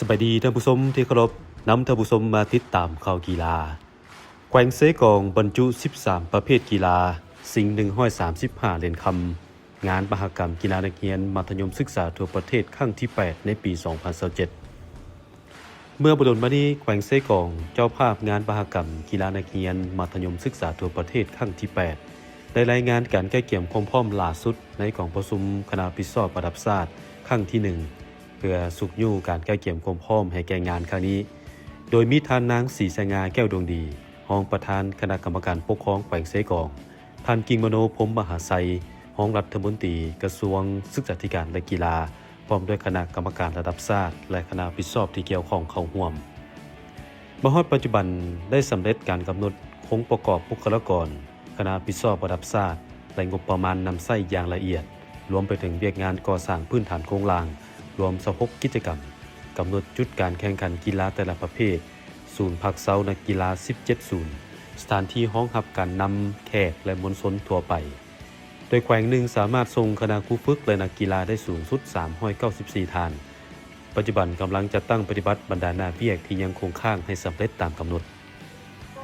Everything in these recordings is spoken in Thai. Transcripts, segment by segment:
สบายดีท่านผู้ชมที่เคารพนำท่านผู้ชมมาติดตามข่าวกีฬาแขวงเสกองบรรจุ13ประเภทกีฬาสิ่ง135เหรียญคำงานมหกรรมกีฬานักเรียนมัธยมศึกษาทั่วประเทศครั้งที่ 8 ในปี 2027เมื่อบดลมานี้แขวงเสกองเจ้าภาพงานมหกรรมกีฬานักเรียนมัธยมศึกษาทั่วประเทศครั้งที่ 8 ได้รายงานการแก้เกี่ยมความพร้อมล่าสุดในกองประชุมคณะพิสอบระดับชาติครั้งที่ 1เพื่อสุกยู่การแก้เกี่ยมความพร้อมให้แก่งานครั้งนี้โดยมีท่านนางศรีสง่าแก้วดวงดีรองประธานคณะกรรมการปกครองแขวงเสกองท่านกิ่งมโนพรหมมหาไสยรองรัฐมนตรีกระทรวงศึกษาธิการและกีฬาพร้อมด้วยคณะกรรมการระดับชาติและคณะพิสอบที่เกี่ยวข้องเข้าร่วมมาฮอดปัจจุบันได้สำเร็จการกำหนดคงประกอบบุคลากรคณะพิสอบระดับชาติและงบประมาณนำใช้อย่างละเอียดรวมไปถึงเวียกงานก่อสร้างพื้นฐานโครงสร้างรวม26กิจกรรมกำหนดจุดการแข่งขันกีฬาแต่ละประเภทศูนย์พักเซานักกีฬา17ศูนย์สถานที่ห้องรับการนำแขกและมวลชนทั่วไปโดยแขวงหนึ่งสามารถส่งคณะครูฝึกและนักกีฬาได้สูงสุด394ท่านปัจจุบันกำลังจะตั้งปฏิบัติบรรดาหน้าเวียกที่ยังคงค้างให้สำเร็จตามกำหนด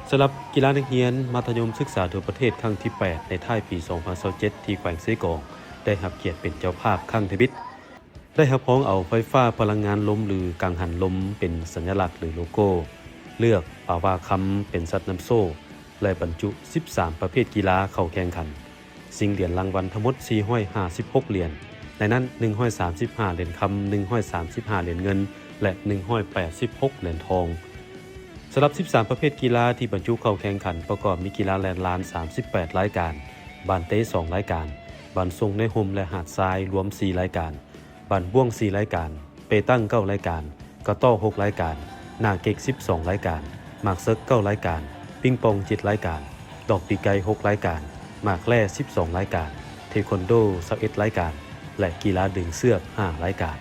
สำหรับกีฬานักเรียนมัธยมศึกษาทั่วประเทศครั้งที่ 8 ในท้ายปี 2027ที่แขวงเสกองได้รับเกียรติเป็นเจ้าภาพครั้งที่ ได้รับพ้องเอาไฟฟ้าพลังงานลมหรือกังหันลมเป็นสัญลักษณ์หรือโลโก้เลือกปาวาคำเป็นสัตว์น้ำโซ่และบรรจุ13ประเภทกีฬาเข้าแข่งขันสิ่งเหรียญรางวัลทั้งหมด456เหรียญในนั้น135เหรียญคำ135เหรียญเงินและ186เหรียญทองสำหรับ13ประเภทกีฬาที่บรรจุเข้าแข่งขันประกอบมีกีฬาแล่นลาน38รายการบานเต้2รายการบานทรงในห่มและหาดทรายรวม4รายการบันบ่วง4รายการเปตั้ง9รายการกระต้อ6รายการหน้าเก็ก12รายการหมากเซิก9รายการปิงปอง7รายการดอกปีไก่6รายการหมากแร่12รายการเทควันโด21รายการและกีฬาดึงเชือก5รายการ